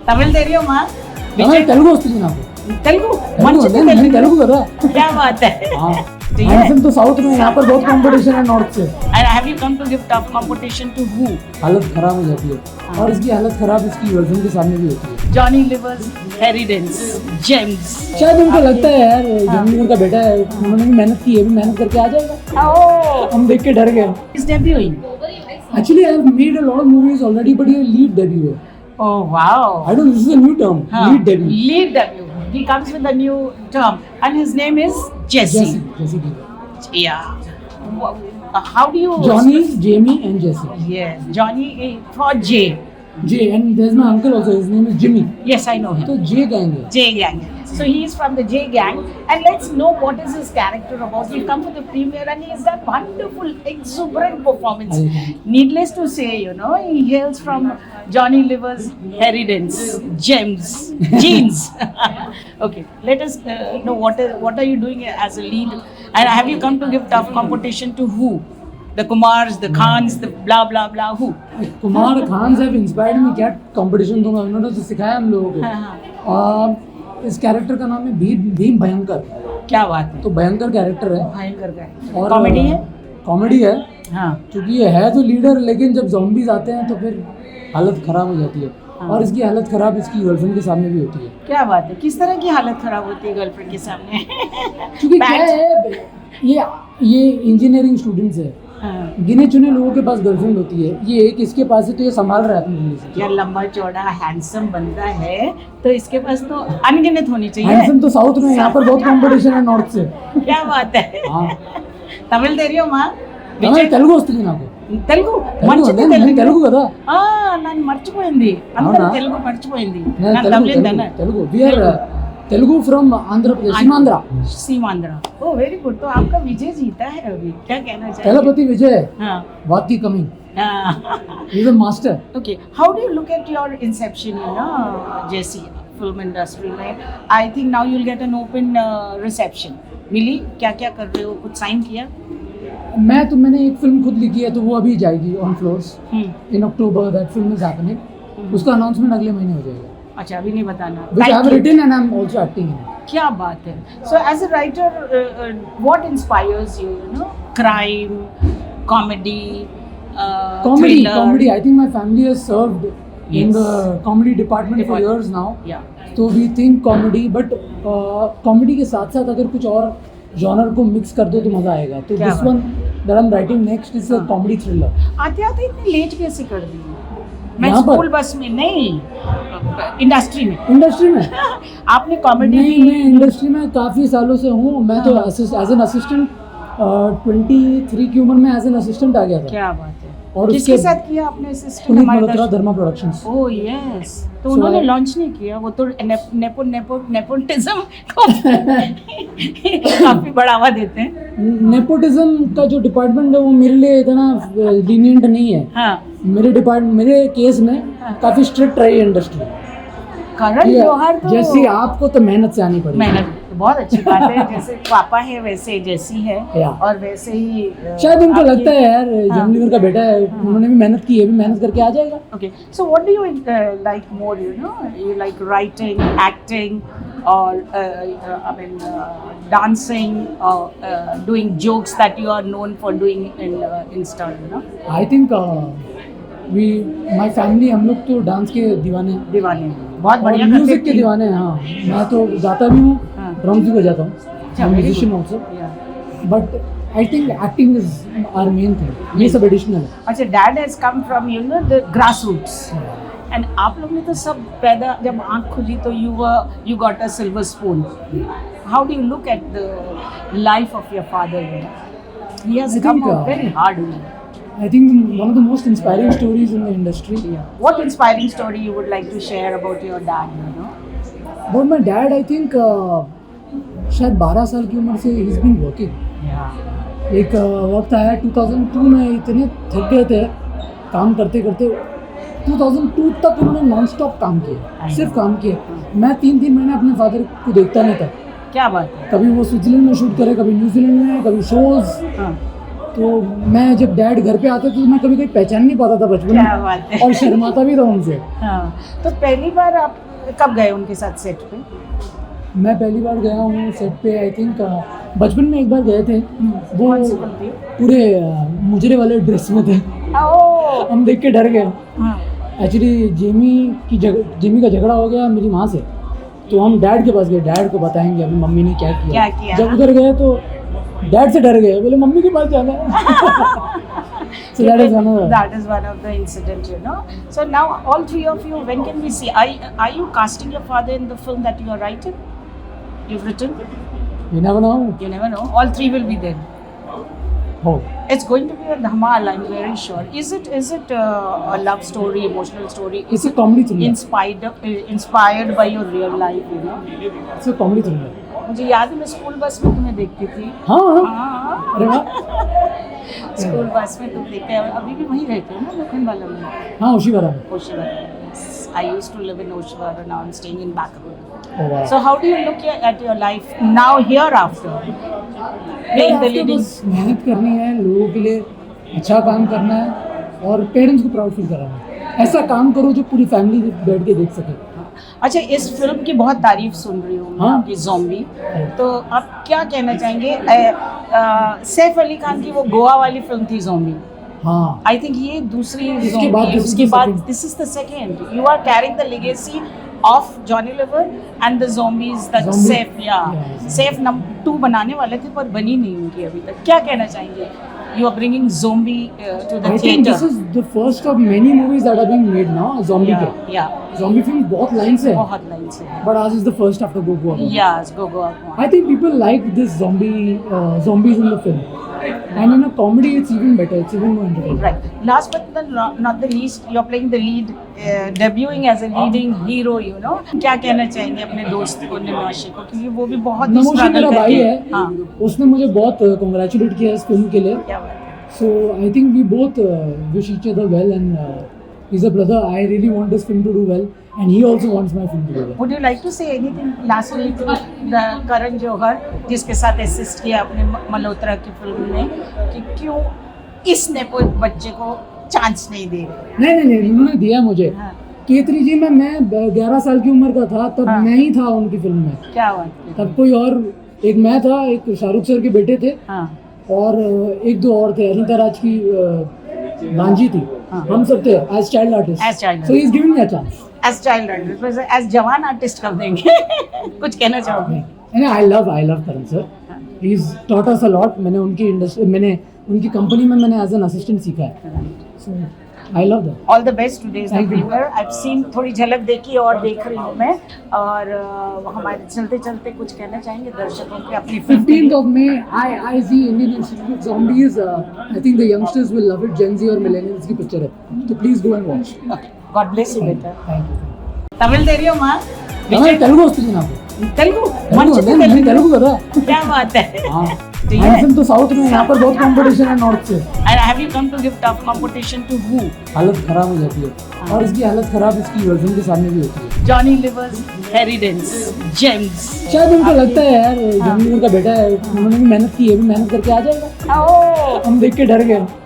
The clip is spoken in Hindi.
తమిళ తెలియమా తెలుగు వస్తుంది నాకు తెలుగు మంచిది నేను తెలుగు కదా क्या बात है हम तो साउथ में यहाँ पर बहुत कंपटीशन है नॉर्थ से and have you come to give tough competition to who हालत खराब हो जाती है और इसकी हालत खराब इसकी गर्लफ्रेंड के सामने भी होती है Johnny Liver's Inheritance Gems शायद उनको लगता है यार जॉनी लीवर का बेटा है उन्होंने भी मेहनत की है भी मेहनत करके आ जाएगा oh हम देख के डर गए is debuting actually I have made a lot of movies already but ये लीड डेब्यू है oh wow I don't this is a new term lead debut lead debut he comes with a new term and his name is Jesse Jesse yeah how do you Johnny Jamie and Jesse yes Johnny for J J and there is my uncle also his name is Jimmy yes I know him तो जे गैंग है J gang. So he is from the J gang, and let's know what is his character about. He come to the premiere and he's done wonderful, exuberant performance. Needless to say, you know, he hails from Johnny Liver's Inheritance, Gems, Genes. Okay, let us know what are you doing as a lead, and have you come to give tough competition to who? The Kumars, the Khans, the blah blah blah. Who? Kumar Khan साहब इंस्पायर्ड मी क्या कंपटीशन दूंगा उन्होंने तो सिखाया हम लोगों को इस कैरेक्टर का नाम है भीम भयंकर क्या बात है? तो भयंकर कैरेक्टर है भयंकर का है। और कॉमेडी है? कॉमेडी है हाँ क्योंकि ये है तो लीडर लेकिन जब zombies आते हैं तो फिर हालत खराब हो जाती है और इसकी हालत खराब इसकी गर्लफ्रेंड के सामने भी होती है क्या बात है किस तरह की हालत खराब होती है गर्लफ्रेंड के सामने क्योंकि क्या है ये इंजीनियरिंग स्टूडेंट्स है हाँ। गिने चुने लोगों के पास गर्लफ्रेंड होती है ये एक इसके पास है तो ये संभाल रहा है अपनी जिंदगी से यार लंबा चौड़ा हैंडसम बंदा है तो इसके पास तो अनगिनत होनी चाहिए हैंडसम तो साउथ में यहाँ पर बहुत कंपटीशन है नॉर्थ से क्या बात है हाँ తమిళ తెలియమా తెలుగు వస్తుంది నాకు తెలుగు మంచిది నేను తెలుగు కదా నన్ను మర్చిపోయింది అందరూ అవునా? తెలుగు మర్చిపోయింది నేను నాకు Telugu Tamil Telugu Telugu we are Telugu from Andhra Pradesh Seemandhra Seemandhra oh very good तो आपका विजय जीता है अभी क्या कहना चाहिए तलपति विजय हाँ बात की कमी is a master Okay, how do you look at your inception, you know, Jesse, film industry में? I think now you'll get an open reception. मिली क्या क्या कर रहे हो कुछ साइन किया? मैंने एक फिल्म खुद लिखी है तो वो अभी जाएगी on floors in October that film is happening उसका अनाउंसमेंट अगले महीने हो जाएगा अच्छा अभी नहीं बताना. Which I have Title? Written and I am also acting in क्या बात है. So as a writer, what inspires you? You know, crime, comedy, thriller. comedy I think my family has served in Yes. the comedy department for years now Yeah. तो we think comedy but comedy के साथ साथ अगर कुछ और जॉनर को मिक्स कर दो तो मजा आएगा तो क्या दिस बात? One that I am writing next is a comedy thriller आते आते इतनी लेट कैसे कर दी? मैं यहाँ पर? स्कूल बस में नहीं, इंडस्ट्री में. इंडस्ट्री में आपने कॉमेडी नहीं मैं इंडस्ट्री में काफ़ी सालों से हूँ मैं तो एज एन असिस्टेंट 23 की उम्र में एज एन असिस्टेंट आ गया था क्या बात है. और किसके उसके साथ किया आपने असिस्टेंट? पुनीत हमारे मल्होत्रा दर्शक- धर्मा प्रोडक्शंस ओह यस. तो So उन्होंने I- लॉन्च नहीं किया वो तो नेपोटिज्म को काफी बढ़ावा देते हैं. नेपोटिज्म का जो डिपार्टमेंट है वो मेरे लिए इतना लीनियंट नहीं है हाँ मेरे केस में काफ़ी स्ट्रिक्ट रही इंडस्ट्री करण जौहर तो जैसी आपको तो मेहनत से आनी पड़ेगी मेहनत तो बहुत अच्छी बात है. जैसे पापा है वैसे जैसी है या। और वैसे ही शायद उनको आपकी- लगता है यार जॉनी लीवर का बेटा है उन्होंने भी मेहनत की है भी मेहनत करके आ जाएगा Okay, so what do you like more? You know, you like writing, acting, or I mean, dancing, or doing jokes that you are known for doing in Insta. You know, I think my family हम लोग तो डांस के दीवाने हैं दीवाने बहुत और बढ़िया म्यूजिक के दीवाने हैं हाँ मैं तो गाता भी हूँ हाँ। ड्रम्स भी बजाता हूँ अच्छा, I'm a very musician good. also Yeah. but I think acting is our main thing ये सब एडिशनल है अच्छा, dad has come from the grassroots. And आप लोग ने तो सब पैदा जब आँख खुली तो you got a silver spoon. How do you look at the life of your father? You know? He has I come think, out very hard. You know? I think one of the most inspiring stories in the industry What inspiring story you would like to share about your dad? You know? about my dad I think शायद 12 साल की उम्र से he's been working Yeah. एक वक्त आया 2002 में इतने थक गए थे काम करते करते 2002 तक उन्होंने नॉन स्टॉप काम किया सिर्फ काम किया मैं 3 महीने अपने फादर को देखता नहीं था क्या बात है. कभी वो स्विट्जरलैंड में शूट करे कभी न्यूजीलैंड में कभी शोज हाँ. तो मैं जब डैड घर पे आते तो मैं कभी कभी पहचान नहीं पाता था बचपन क्या में, बात है। और शर्माता भी था उनसे। हाँ, तो पहली बार आप कब गए उनके साथ सेट पे? मैं पहली बार गया हूँ सेट पे, आई थिंक बचपन में एक बार गए थे। वो कौन सी फिल्म थी? पूरे मुजरे वाले ड्रेस में थे, ओह, हम देख के डर गए। हाँ, एक्चुअली जेमी का झगड़ा हो गया मेरी माँ से, तो हम डैड के पास गए, डैड को बताएंगे अभी मम्मी ने क्या किया। क्या किया? जब उधर गए तो डैड से डर गए, बोले मम्मी के पास जाना है। So that is one of the- That is one of the incident, you know. So now all three of you, when can we see? Are you casting your father in the film that you are writing? You've written? You never know. You never know. All three will be there. Oh, It's going to be a dhamal, I'm very sure. Is it a love story, emotional story? it's a comedy thriller. Inspired by your real life, you know? It's a comedy thriller. मुझे याद है मैं स्कूल बस में तुम्हें देखती थी। हाँ हाँ, हाँ, अरे वाह, स्कूल बस में तुम देखते हो, अभी भी वहीं रहते हो ना लोखंडवाला में? हाँ होशियारा में। Oshiwara. Yes. I used to live in Oshiwara, now I'm staying in Backward. Oh, wow. So how do you look at your life now hereafter? Playing the आपको leading. बस मेहनत करनी है, लोगों के लिए अच्छा काम करना है और पेरेंट्स को प्राउड फील कराना है। ऐसा काम करो जो पूरी फैमिली बैठ के देख सके। अच्छा, इस फिल्म की बहुत तारीफ सुन रही हूँ मैं, हाँ। आपकी ज़ॉम्बी। तो आप क्या कहना चाहेंगे? सैफ अली खान की वो गोवा वाली फिल्म थी ज़ॉम्बी, हाँ, आई थिंक ये दूसरी इसके बाद zombie, this is उसके the बाद second. This is the second. You are carrying the legacy of Johnny Lever and the zombies that Zombie. Safe, या Yeah. सेफ नंबर 2 बनाने वाले थे पर बनी नहीं उनकी अभी तक। क्या कहना चाहेंगे? You are bringing zombie to the I think this theatre. is the first of many movies that are being made now. Zombie के, या zombie film बहुत लाइन से है, बहुत लाइन से है। but ours is the first after Go Go. Yes, go go. I think people like this zombies in the film, and in a comedy it's even better. It's even more entertaining. Right. Last but not the least, you're playing the lead, debuting as a leading hero, you know. क्या कहना चाहेंगे अपने दोस्त को, निमोशी को, क्योंकि वो भी बहुत ही नमोशी struggle मेरा भाई करके- है, हाँ, उसने मुझे बहुत congratulate किया इस फिल्म के लिए। क्या बात है। So I think we both wish each other well, and he's a brother. I really want this film to do well, and he also wants my film to do well. Would you like to say anything lastly to the Karan Johar, जिसके साथ असिस्ट किया अपने मल्होत्रा की फिल्म में, कि क्यों इस नेपो बच्चे को चांस नहीं दे रहे? नहीं, उन्होंने दिया मुझे। हाँ, केतरी जी में मैं 11 साल की उम्र का था, तब हाँ। मैं ही था उनकी फिल्म में। क्या बात है। तब कोई और, एक मैं था, एक शाहरुख सर के बेटे थे, हाँ, और एक दो और थे, अनिता राज की भांजी थी। हाँ। हम सब थे as child artist. As child so he is giving me a chance. As child artist, as जवान आर्टिस्ट कब देंगे? कुछ कहना चाहोगे? I love Karan sir, he is taught us a lot. मैंने उनकी कंपनी में मैंने एज एन असिस्टेंट सीखा है, so I love that. All the best today's Thank you. Premiere. I seen थोड़ी झलक देखी और देख रही हूँ मैं, और हमारे चलते चलते कुछ कहना चाहेंगे दर्शकों के अपनी फिल्म के 15th लिए? of May, I see Indian Institute of Zombies. I think the youngsters will love it. Gen Z और millennials की पिक्चर है, तो please go and watch. God bless you बेटा। Thank you. తమిళ తెలియమా? తమిళ తెలుగు వస్తుంది నాకు, తెలుగు తెలుగు మంచిగా నేను తెలుగు। తెలుగు కదా। क्या बात है। हाँ, ठीक है। हैंडसम तो साउथ में, यहाँ पर बहुत कंपटीशन है नॉर्थ से। And have you come to give tough competition to who? हालत खराब हो जाती है, और इसकी हालत खराब इसकी गर्लफ्रेंड के सामने भी होती है। Johnny Liver's Inheritance, Gems। शायद उनको लगता है यार जॉनी लीवर का बेटा है, उन्होंने भी मेहनत की है, भी मेहनत करके आ जाएगा। Oh, हम देख के डर गए।